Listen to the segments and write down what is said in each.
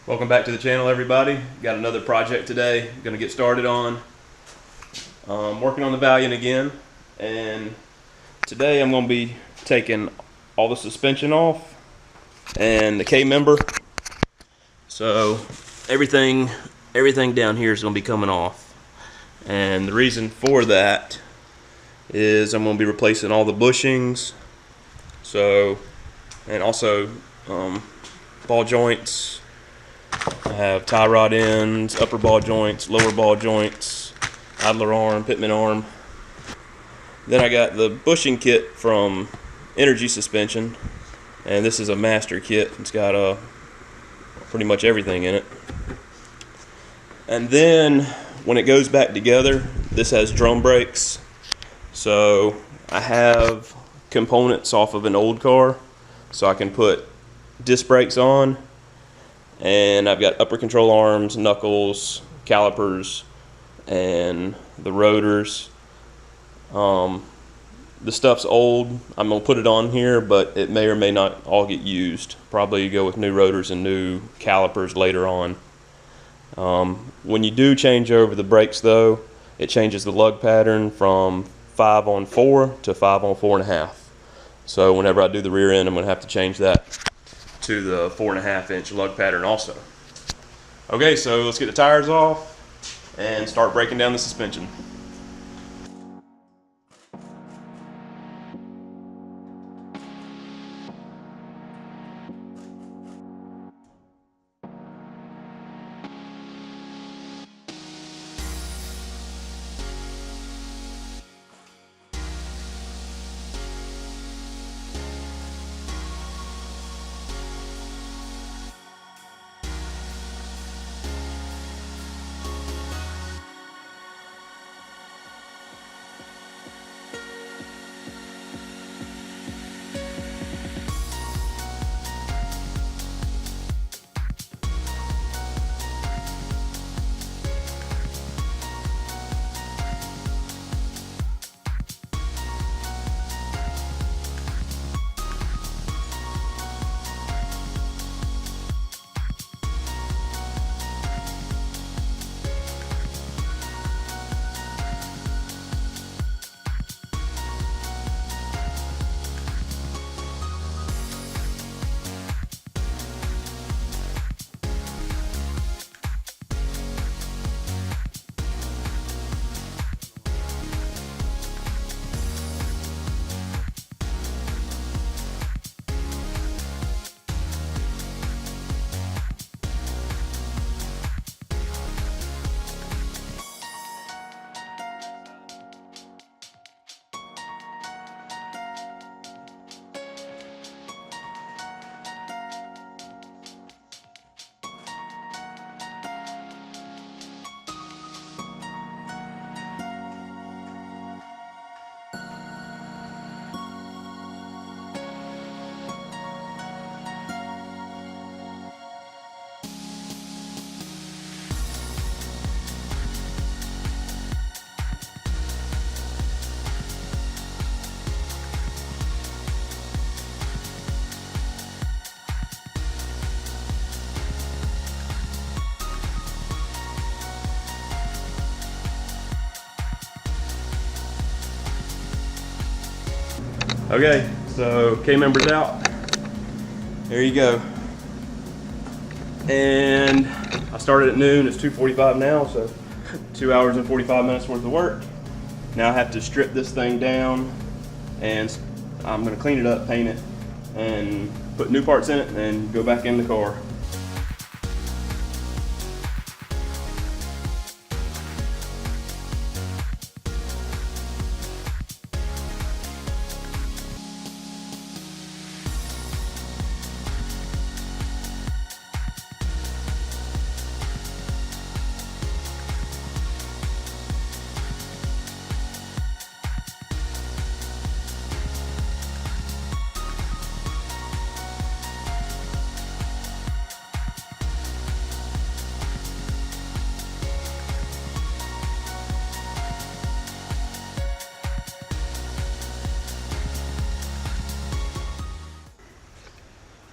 Welcome back to the channel, everybody. Got another project today. Going to get started on working on the Valiant again, and today I'm going to be taking all the suspension off and the K-member. So everything down here is going to be coming off, and the reason for that is I'm going to be replacing all the bushings, and also ball joints. I have tie rod ends, upper ball joints, lower ball joints, idler arm, pitman arm. Then I got the bushing kit from Energy Suspension, and this is a master kit. It's got pretty much everything in it. And then when it goes back together, this has drum brakes. So I have components off of an old car, so I can put disc brakes on. And I've got upper control arms, knuckles, calipers, and the rotors. The stuff's old. I'm going to put it on here, but it may or may not all get used. Probably go with new rotors and new calipers later on. When you do change over the brakes, though, it changes the lug pattern from 5-on-4 to 5-on-4.5. So whenever I do the rear end, I'm going to have to change that to the 4.5-inch lug pattern also. Okay, so let's get the tires off and start breaking down the suspension. Okay, so K-member's out. There you go. And I started at noon. It's 2:45 now, so 2 hours and 45 minutes worth of work. Now I have to strip this thing down, and I'm going to clean it up, paint it, and put new parts in it, and go back in the car.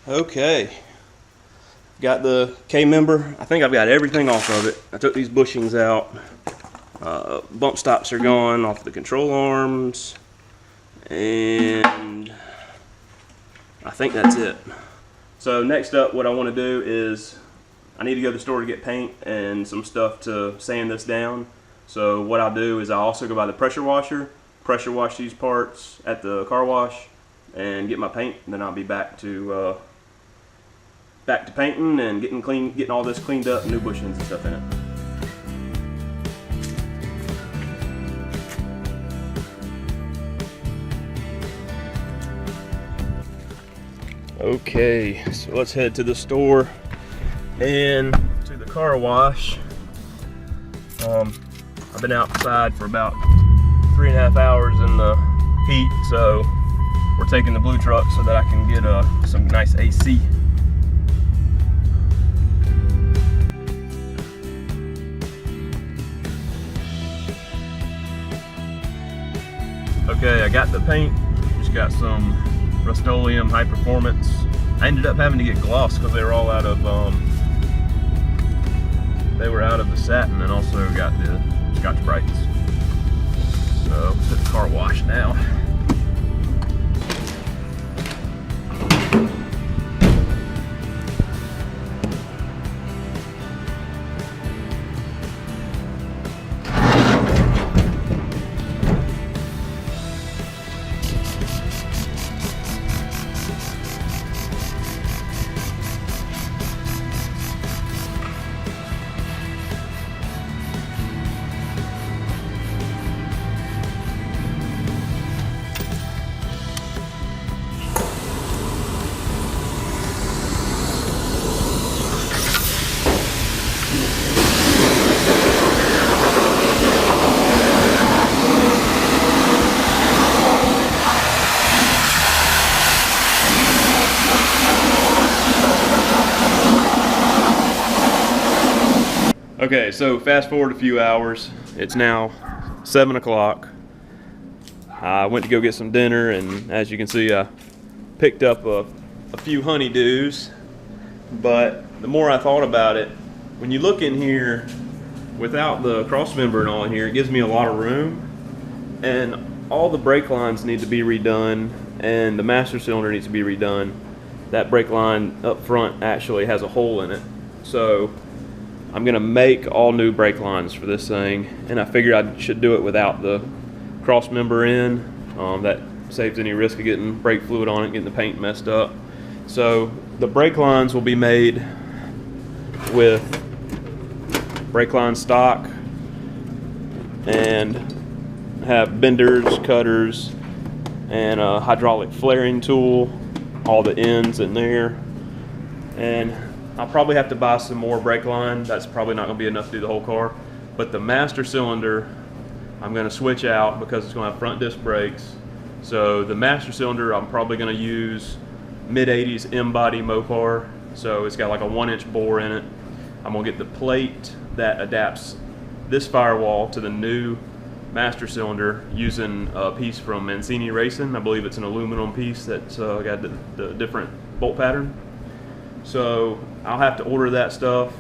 Okay, Got the K-member. I think I've got everything off of it. I took these bushings out. Bump stops are gone off the control arms. And I think that's it. So next up, what I want to do is I need to go to the store to get paint and some stuff to sand this down. So what I'll do is I'll also go buy the pressure washer, pressure wash these parts at the car wash, and get my paint. And then I'll be back to painting and getting all this cleaned up, new bushings and stuff in it. Okay, so let's head to the store and to the car wash. I've been outside for about 3.5 hours in the heat, so we're taking the blue truck so that I can get some nice AC. Okay, I got the paint, just got some Rust-Oleum High Performance. I ended up having to get gloss because they were all out of the satin, and also got the Scotch Brights. So to the car wash now. Okay, so fast forward a few hours. It's now 7 o'clock. I went to go get some dinner, and as you can see, I picked up a few honeydews. But the more I thought about it, when you look in here without the cross member and all in here, it gives me a lot of room. And all the brake lines need to be redone, and the master cylinder needs to be redone. That brake line up front actually has a hole in it. So I'm gonna make all new brake lines for this thing, and I figured I should do it without the cross member in. That saves any risk of getting brake fluid on it, getting the paint messed up. So the brake lines will be made with brake line stock and have benders, cutters, and a hydraulic flaring tool, all the ends in there. And I'll probably have to buy some more brake line. That's probably not going to be enough to do the whole car. But the master cylinder, I'm going to switch out because it's going to have front disc brakes. So the master cylinder, I'm probably going to use mid-80s M-body Mopar. So it's got like a 1-inch bore in it. I'm going to get the plate that adapts this firewall to the new master cylinder using a piece from Mancini Racing. I believe it's an aluminum piece that's got the different bolt pattern. So I'll have to order that stuff,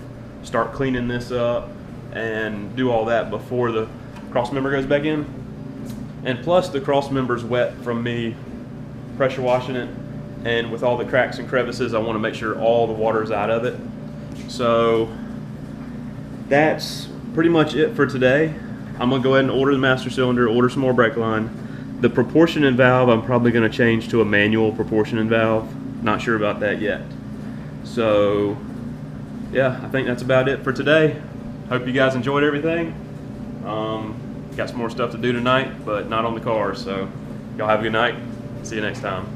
start cleaning this up, and do all that before the cross member goes back in. And plus the cross member's wet from me pressure washing it, and with all the cracks and crevices, I want to make sure all the water's out of it. So that's pretty much it for today. I'm gonna go ahead and order the master cylinder, order some more brake line. The proportioning valve, I'm probably gonna change to a manual proportioning valve. Not sure about that yet. So yeah, I think that's about it for today. Hope you guys enjoyed everything. Got some more stuff to do tonight, but not on the car. So y'all have a good night. See you next time.